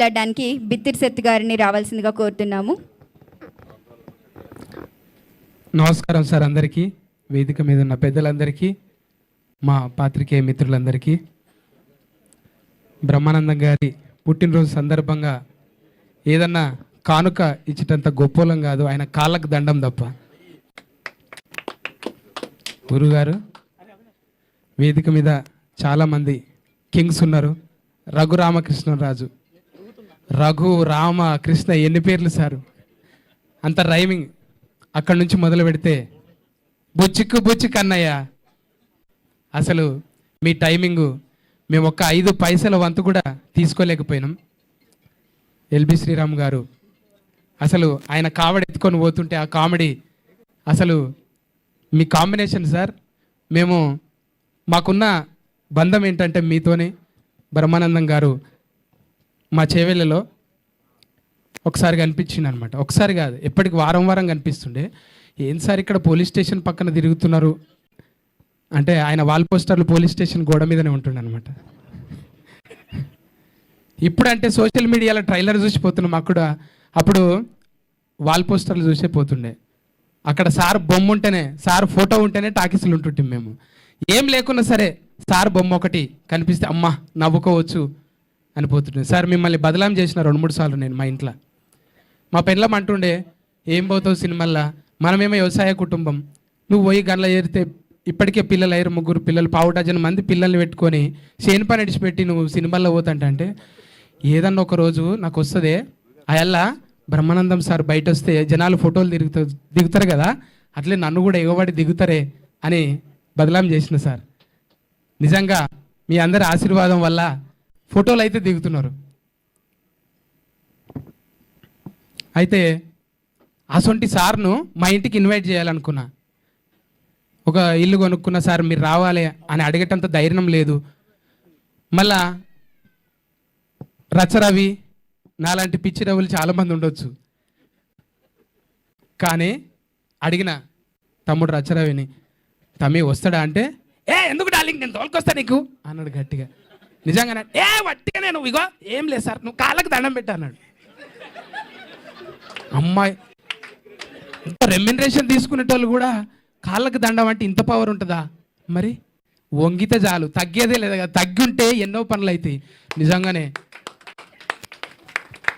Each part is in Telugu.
మాట్లాడడానికి బిత్తిరి శెట్టి గారిని రావాల్సిందిగా కోరుతున్నాము. నమస్కారం సార్ అందరికీ, వేదిక మీద ఉన్న పెద్దలందరికీ, మా పాత్రికేయ మిత్రులందరికీ. బ్రహ్మానందం గారి పుట్టినరోజు సందర్భంగా ఏదన్నా కానుక ఇచ్చేటంత గొప్పోలం కాదు, ఆయన కాళ్ళకు దండం తప్ప. గురుగారు, వేదిక మీద చాలామంది కింగ్స్ ఉన్నారు. రఘు రామకృష్ణరాజు, రఘు రామ కృష్ణ, ఎన్ని పేర్లు సారు, అంత రైమింగ్. అక్కడి నుంచి మొదలు పెడితే బుచ్చిక్కు బుచ్చిక్ అన్నయ్య, అసలు మీ టైమింగు మేము ఒక్క 5 పైసల వంతు కూడా తీసుకోలేకపోయినాం. ఎల్బి శ్రీరామ్ గారు అసలు ఆయన కామెడీ ఎత్తుకొని పోతుంటే ఆ కామెడీ, అసలు మీ కాంబినేషన్ సార్. మేము మాకున్న బంధం ఏంటంటే మీతోనే. బ్రహ్మానందం గారు మా చేవెళ్ళలో ఒకసారి కనిపించింది అనమాట. ఒకసారి కాదు, ఎప్పటికి వారం వారం కనిపిస్తుండే. ఏం సార్ ఇక్కడ పోలీస్ స్టేషన్ పక్కన తిరుగుతున్నారు అంటే, ఆయన వాల్ పోస్టర్లు పోలీస్ స్టేషన్ గోడ మీదనే ఉంటుండే అనమాట. ఇప్పుడంటే సోషల్ మీడియాలో ట్రైలర్ చూసిపోతున్నాం, అప్పుడు వాల్ పోస్టర్లు చూసే పోతుండే. అక్కడ సార్ బొమ్మ ఉంటేనే, సార్ ఫోటో ఉంటేనే టాకీసులు ఉంటుంటాం మేము. ఏం లేకున్నా సరే సార్ బొమ్మ ఒకటి కనిపిస్తే అమ్మ నవ్వుకోవచ్చు అనిపోతుండే. సార్ మిమ్మల్ని బదలాం చేసిన 2-3 సార్లు నేను మా ఇంట్లో. మా పెళ్ళం అంటుండే, ఏం పోతావు సినిమాల్లో, మనమేమో వ్యవసాయ కుటుంబం, నువ్వు పోయి గంటల చేరితే ఇప్పటికే పిల్లలు అయ్యారు, 3 పిల్లలు, 1/4 డజన్ మంది పిల్లల్ని పెట్టుకొని చేను పని విడిచిపెట్టి నువ్వు సినిమాల్లో పోతాంటే, ఏదన్నా ఒక రోజు నాకు వస్తుంది అయల్లా బ్రహ్మానందం సార్ బయట వస్తే జనాలు ఫోటోలు దిగుతారు కదా, అట్లే నన్ను కూడా ఎగబడి దిగుతారే అని బదలాం చేసిన సార్. నిజంగా మీ అందరి ఆశీర్వాదం వల్ల ఫోటోలు అయితే దిగుతున్నారు. అయితే అసొంటి సార్ను మా ఇంటికి ఇన్వైట్ చేయాలనుకున్నా. ఒక ఇల్లు కొనుక్కున్న సార్ మీరు రావాలి అని అడిగేటంత ధైర్యం లేదు. మళ్ళా రచరవి నాలాంటి పిచ్చి రవులు చాలామంది ఉండొచ్చు, కానీ అడిగిన తమ్ముడు రచరవిని, తమ్మి వస్తాడా అంటే, ఎందుకు డార్లింగ్ నేను తోలుకొస్తా నీకు అన్నాడు గట్టిగా. నిజంగానే వట్టిగా నేను ఇగో ఏం లేదు సార్ నువ్వు కాళ్ళకు దండం పెట్టా అన్నాడు. అమ్మాయి ఇంత రెమ్యునరేషన్ తీసుకునేటోళ్ళు కూడా కాళ్ళకు దండం అంటే ఇంత పవర్ ఉంటుందా? మరి వంగితే చాలు, తగ్గేదే లేదా కదా. తగ్గి ఉంటే ఎన్నో పనులు అవుతాయి. నిజంగానే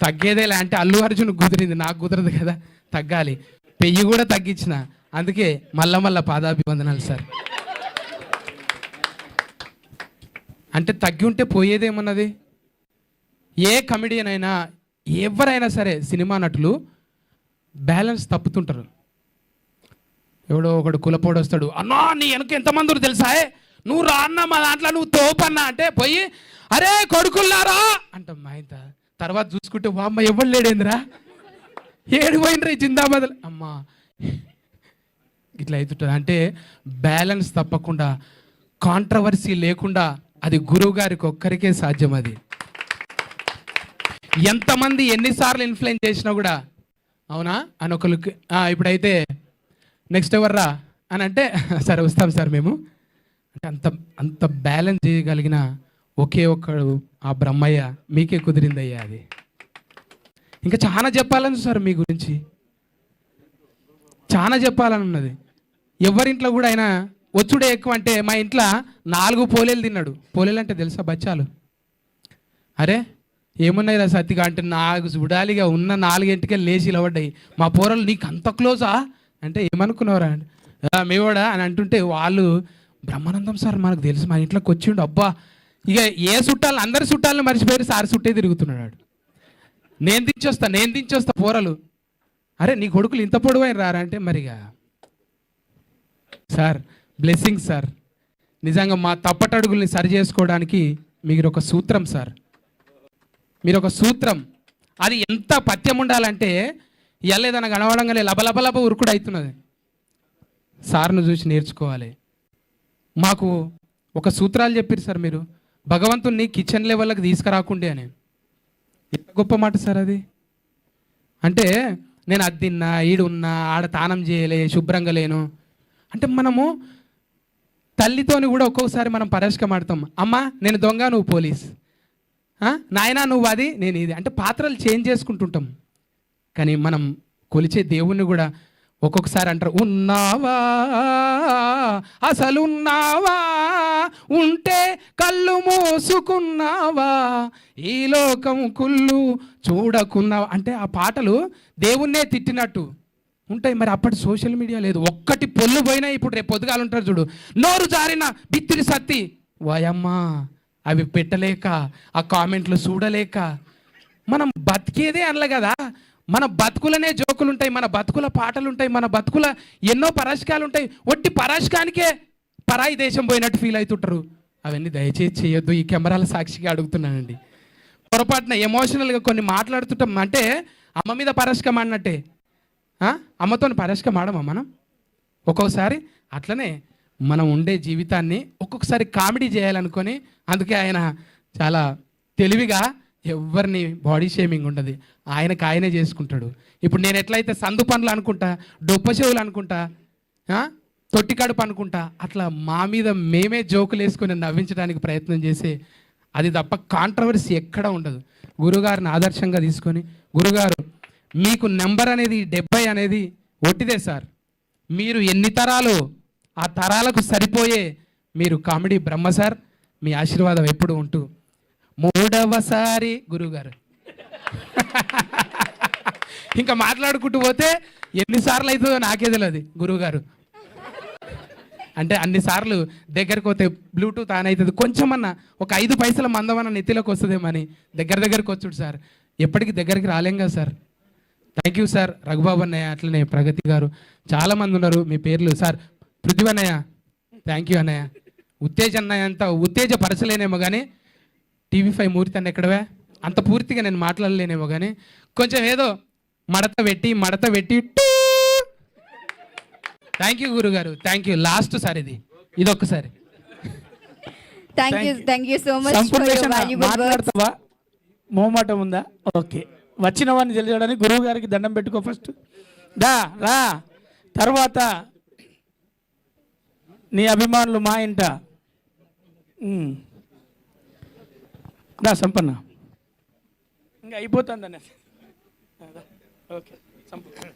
తగ్గేదేలే అంటే అల్లు అర్జున్ కుదిరింది, నాకు కుదరదు కదా, తగ్గాలి. పెయ్యి కూడా తగ్గించిన, అందుకే మళ్ళా పాదాభివందనాలు సార్. అంటే తగ్గి ఉంటే పోయేదేమన్నది. ఏ కమెడియన్ అయినా ఎవరైనా సరే సినిమా నటులు బ్యాలెన్స్ తప్పుతుంటారు. ఎవడో ఒకడు కులపోడు వస్తాడు, అన్నా నీ వెనక ఎంతమంది తెలుసా, నువ్వు రా అన్న మా దాంట్లో నువ్వు తోపన్నా అంటే పోయి అరే కొడుకున్నారా అంటాం. మా ఇంత తర్వాత చూసుకుంటే అమ్మ ఎవరు లేడేంద్రా, ఏడు పోయినరా జిందాబాద్ అమ్మా, ఇట్లా అవుతుంటుంది. అంటే బ్యాలెన్స్ తప్పకుండా, కాంట్రవర్సీ లేకుండా అది గురువు గారికి ఒక్కరికే సాధ్యం. అది ఎంతమంది ఎన్నిసార్లు ఇన్ఫ్లుయెన్స్ చేసినా కూడా అవునా అని ఒకరికి ఇప్పుడైతే నెక్స్ట్ ఎవర్రా అని అంటే సరే వస్తాం సార్ మేము అంటే అంత బ్యాలెన్స్ చేయగలిగిన ఒకే ఒక్కడు ఆ బ్రహ్మయ్య. మీకే కుదిరిందయ్యా అది. ఇంకా చాలా చెప్పాలని సార్ మీ గురించి, చాలా చెప్పాలని ఉన్నది. ఎవరింట్లో కూడా ఆయన వచ్చుడే ఎక్కువ. అంటే మా ఇంట్లో 4 పోలేలు తిన్నాడు. పోలేలు అంటే తెలుసా బచ్చాలు? అరే ఏమున్నాయి రా సత్తిగా అంటే, నాకు చూడాలిగా ఉన్న 4 లేచి ఇలవడ్డాయి. మా పోరలు నీకు అంత క్లోజా అంటే ఏమనుకున్నావురా అంటే మేవాడా అని అంటుంటే, వాళ్ళు బ్రహ్మానందం సార్ మనకు తెలుసు, మా ఇంట్లోకి వచ్చిండు. అబ్బా ఇక ఏ చుట్టాలు అందరి చుట్టాలను మర్చిపోయి సార్ చుట్టే తిరుగుతున్నాడు. నేను దించొస్తా పోరలు. అరే నీ కొడుకులు ఇంత పొడవైన రారా అంటే, మరిగా సార్ బ్లెస్సింగ్ సార్. నిజంగా మా తప్పటడుగుల్ని సరి చేసుకోవడానికి మీరు ఒక సూత్రం సార్, మీరు ఒక సూత్రం. అది ఎంత పథ్యం ఉండాలంటే ఎల్లేదన్న కనవడంగానే లబలబలబ ఉరుకుడు అవుతున్నది. సార్ను చూసి నేర్చుకోవాలి. మాకు ఒక సూత్రాలు చెప్పారు సార్ మీరు, భగవంతుణ్ణి కిచెన్ లెవెల్కి తీసుకురాకుండే అని. ఎంత గొప్ప మాట సార్ అది. అంటే నేను అది తిన్నా, ఈడున్నా, ఆడ తానం చేయలే, శుభ్రంగా లేను అంటే, మనము తల్లితోని కూడా ఒక్కొక్కసారి మనం పరస్కం ఆడతాం. అమ్మ నేను దొంగ నువ్వు పోలీస్, నాయనా నువ్వు అది నేను ఇది అంటే పాత్రలు చేంజ్ చేసుకుంటుంటాం. కానీ మనం కొలిచే దేవుణ్ణి కూడా ఒక్కొక్కసారి అంటారు, ఉన్నావా అసలు ఉన్నావా, ఉంటే కళ్ళు మూసుకున్నావా, ఈ లోకం కుళ్ళు చూడకున్నావా అంటే ఆ పాటలు దేవుణ్ణే తిట్టినట్టు ఉంటాయి. మరి అప్పటి సోషల్ మీడియా లేదు, ఒక్కటి పొల్లు పోయినా ఇప్పుడు రేపు పొద్దుగాలు ఉంటారు చూడు, నోరు జారిన బిత్తిరి సత్తి వాయమ్మా అవి పెట్టలేక ఆ కామెంట్లు చూడలేక మనం బతికేదే అనలే కదా. మన బతుకులనే జోకులు ఉంటాయి, మన బతుకుల పాటలు ఉంటాయి, మన బతుకుల ఎన్నో పరాశకాలు ఉంటాయి. ఒట్టి పరాశకానికే పరాయి దేశం పోయినట్టు ఫీల్ అవుతుంటారు. అవన్నీ దయచేసి చేయొద్దు. ఈ కెమెరాల సాక్షిగా అడుగుతున్నానండి. పొరపాటున ఎమోషనల్గా కొన్ని మాట్లాడుతుంటాం అంటే అమ్మ మీద పరాశకం ఆడినట్టే. అమ్మతో పరాశకం ఆడమా మనం? ఒక్కొక్కసారి అట్లనే మనం ఉండే జీవితాన్ని ఒక్కొక్కసారి కామెడీ చేయాలనుకొని, అందుకే ఆయన చాలా తెలివిగా ఎవరిని బాడీ షేమింగ్ ఉండదు, ఆయనకు ఆయనే చేసుకుంటాడు. ఇప్పుడు నేను ఎట్లయితే సందు పనులు అనుకుంటా, డొప్ప చెవులు అనుకుంటా, తొట్టి కడుపు అనుకుంటా, అట్లా మా మీద మేమే జోకులు వేసుకొని నవ్వించడానికి ప్రయత్నం చేసే అది తప్ప కాంట్రవర్సీ ఎక్కడ ఉండదు. గురుగారిని ఆదర్శంగా తీసుకొని, గురుగారు మీకు నెంబర్ అనేది 70 అనేది ఒట్టిదే సార్, మీరు ఎన్ని తరాలు ఆ తరాలకు సరిపోయే మీరు కామెడీ బ్రహ్మ సార్. మీ ఆశీర్వాదం ఎప్పుడు ఉంటూ 3వసారి గురువుగారు ఇంకా మాట్లాడుకుంటూ పోతే ఎన్నిసార్లు అవుతుందో నాకే తెలియదు. గురువుగారు అంటే అన్నిసార్లు దగ్గరకు పోతే బ్లూటూత్ ఆన్ అవుతుంది, కొంచెమన్నా ఒక 5 పైసల మందమన్న నెత్తిలోకి వస్తుందేమని దగ్గరికి వచ్చుడు సార్. ఎప్పటికీ దగ్గరికి రాలేం కదా sir. Thank you sir. Raghubabu అన్నయ్య, అట్లనే ప్రగతి గారు, చాలామంది ఉన్నారు. మీ పేర్లు సార్ పృథ్వీ అన్నయ్య, థ్యాంక్ యూ అన్నయ్య. ఉత్తేజ అన్నయ్య అంతా ఉత్తేజపరచలేనేమో కానీ TV5 మూర్తి అన్న ఎక్కడవే అంత పూర్తిగా నేను మాట్లాడలేనేమో కానీ కొంచెం ఏదో మడత పెట్టి థ్యాంక్ యూ గురుగారు, థ్యాంక్ యూ. లాస్ట్ సార్ ఇదొక్కసారి. Thank you so much. మాట్లాడతావా? మోమాటం ఉందా? ఓకే, వచ్చిన వాడిని తెలియడానికి గురువు గారికి దండం పెట్టుకో ఫస్ట్. రా తర్వాత నీ అభిమానులు మా ఇంట. సంపన్న ఇంకా అయిపోతుందనే. ఓకే సంపన్న